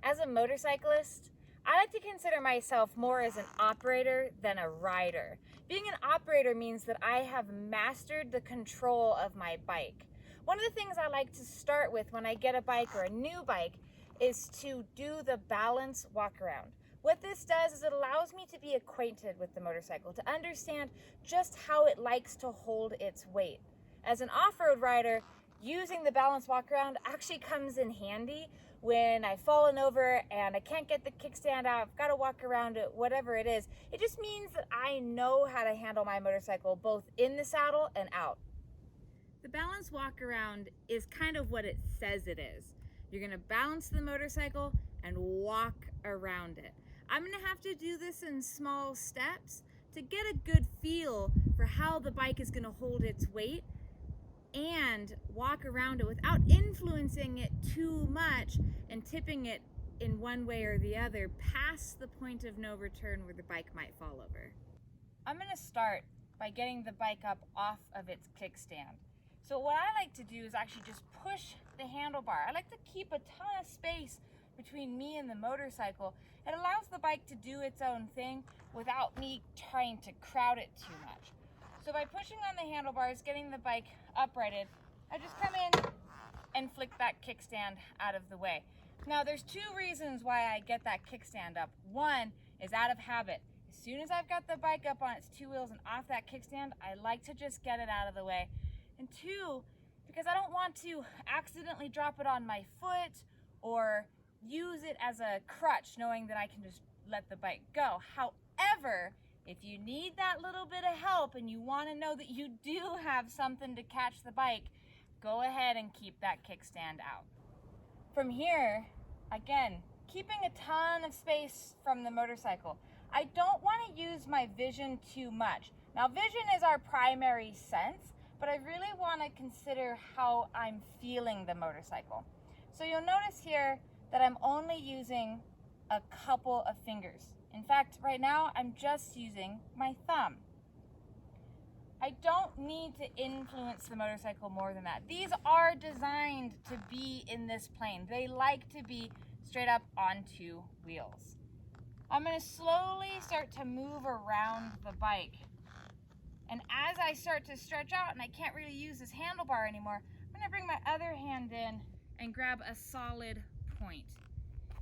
As a motorcyclist, I like to consider myself more as an operator than a rider. Being an operator means that I have mastered the control of my bike. One of the things I like to start with when I get a bike or a new bike is to do the balance walk around. What this does is it allows me to be acquainted with the motorcycle, to understand just how it likes to hold its weight. As an off-road rider, using the balance walk around actually comes in handy when I've fallen over and I can't get the kickstand out, I've got to walk around it, whatever it is. It just means that I know how to handle my motorcycle both in the saddle and out. The balance walk around is kind of what it says it is. You're gonna balance the motorcycle and walk around it. I'm gonna have to do this in small steps to get a good feel for how the bike is gonna hold its weight and walk around it without influencing it too much and tipping it in one way or the other past the point of no return where the bike might fall over. I'm gonna start by getting the bike up off of its kickstand. So what I like to do is actually just push the handlebar. I like to keep a ton of space between me and the motorcycle. It allows the bike to do its own thing without me trying to crowd it too much. So by pushing on the handlebars, getting the bike uprighted, I just come in and flick that kickstand out of the way. Now there's two reasons why I get that kickstand up. One is out of habit. As soon as I've got the bike up on its two wheels and off that kickstand, I like to just get it out of the way. And two, because I don't want to accidentally drop it on my foot or use it as a crutch, knowing that I can just let the bike go. However, if you need that little bit of help and you want to know that you do have something to catch the bike, go ahead and keep that kickstand out. From here, again, keeping a ton of space from the motorcycle. I don't want to use my vision too much. Now, vision is our primary sense, but I really want to consider how I'm feeling the motorcycle. So you'll notice here that I'm only using a couple of fingers. In fact, right now I'm just using my thumb. I don't need to influence the motorcycle more than that. These are designed to be in this plane. They like to be straight up on two wheels. I'm going to slowly start to move around the bike. And as I start to stretch out and I can't really use this handlebar anymore, I'm going to bring my other hand in and grab a solid point.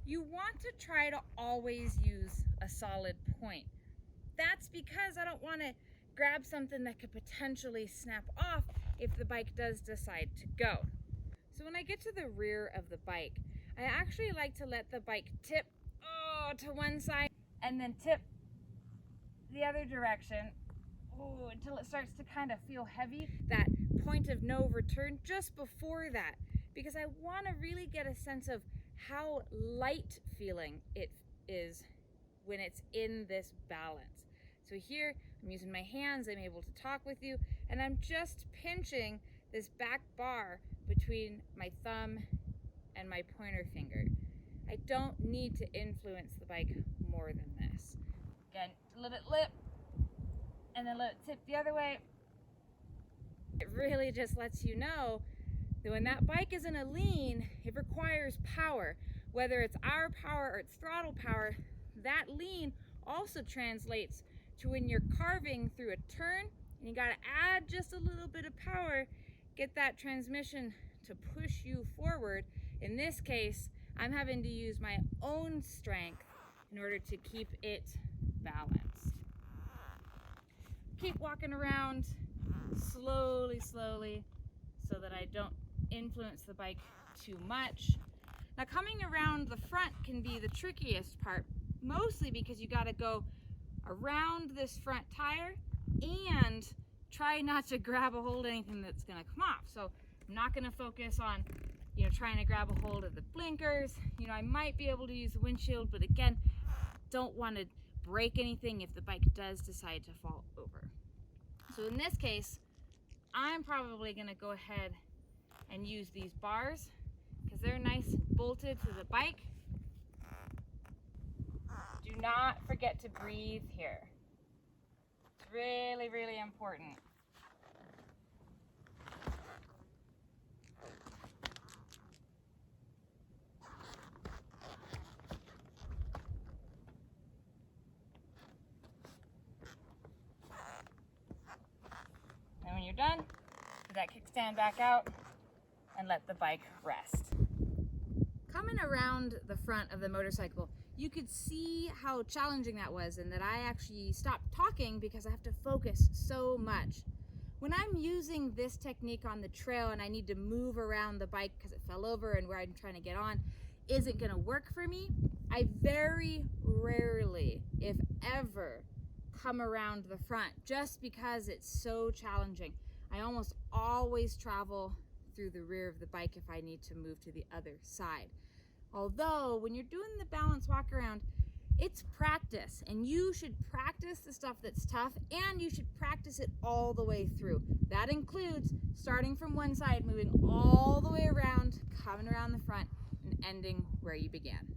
You want to try to always use a solid point. That's because I don't want to grab something that could potentially snap off if the bike does decide to go. So when I get to the rear of the bike, I actually like to let the bike tip to one side and then tip the other direction until it starts to kind of feel heavy, that point of no return just before that, because I want to really get a sense of how light feeling it is when it's in this balance. So here I'm using my hands, I'm able to talk with you, and I'm just pinching this back bar between my thumb and my pointer finger. I don't need to influence the bike more than this. Again, let it lip and then let it tip the other way. It really just lets you know that when that bike is in a lean, it requires power. Whether it's our power or it's throttle power, that lean also translates to when you're carving through a turn and you gotta add just a little bit of power, get that transmission to push you forward. In this case, I'm having to use my own strength in order to keep it balanced. Keep walking around slowly, so that I don't influence the bike too much. Now, coming around the front can be the trickiest part, mostly because you gotta go around this front tire and try not to grab a hold of anything that's gonna come off. So I'm not gonna focus on trying to grab a hold of the blinkers. I might be able to use the windshield, but again, don't want to break anything if the bike does decide to fall over. So in this case, I'm probably gonna go ahead and use these bars because they're nice and bolted to the bike. Do not forget to breathe here. It's really, really important. you're done, put that kickstand back out and let the bike rest. Coming around the front of the motorcycle, you could see how challenging that was, and that I actually stopped talking because I have to focus so much. When I'm using this technique on the trail and I need to move around the bike because it fell over and where I'm trying to get on isn't gonna work for me, I very rarely, if ever, come around the front just because it's so challenging. I almost always travel through the rear of the bike if I need to move to the other side. Although when you're doing the balance walk around, it's practice, and you should practice the stuff that's tough, and you should practice it all the way through. That includes starting from one side, moving all the way around, coming around the front, and ending where you began.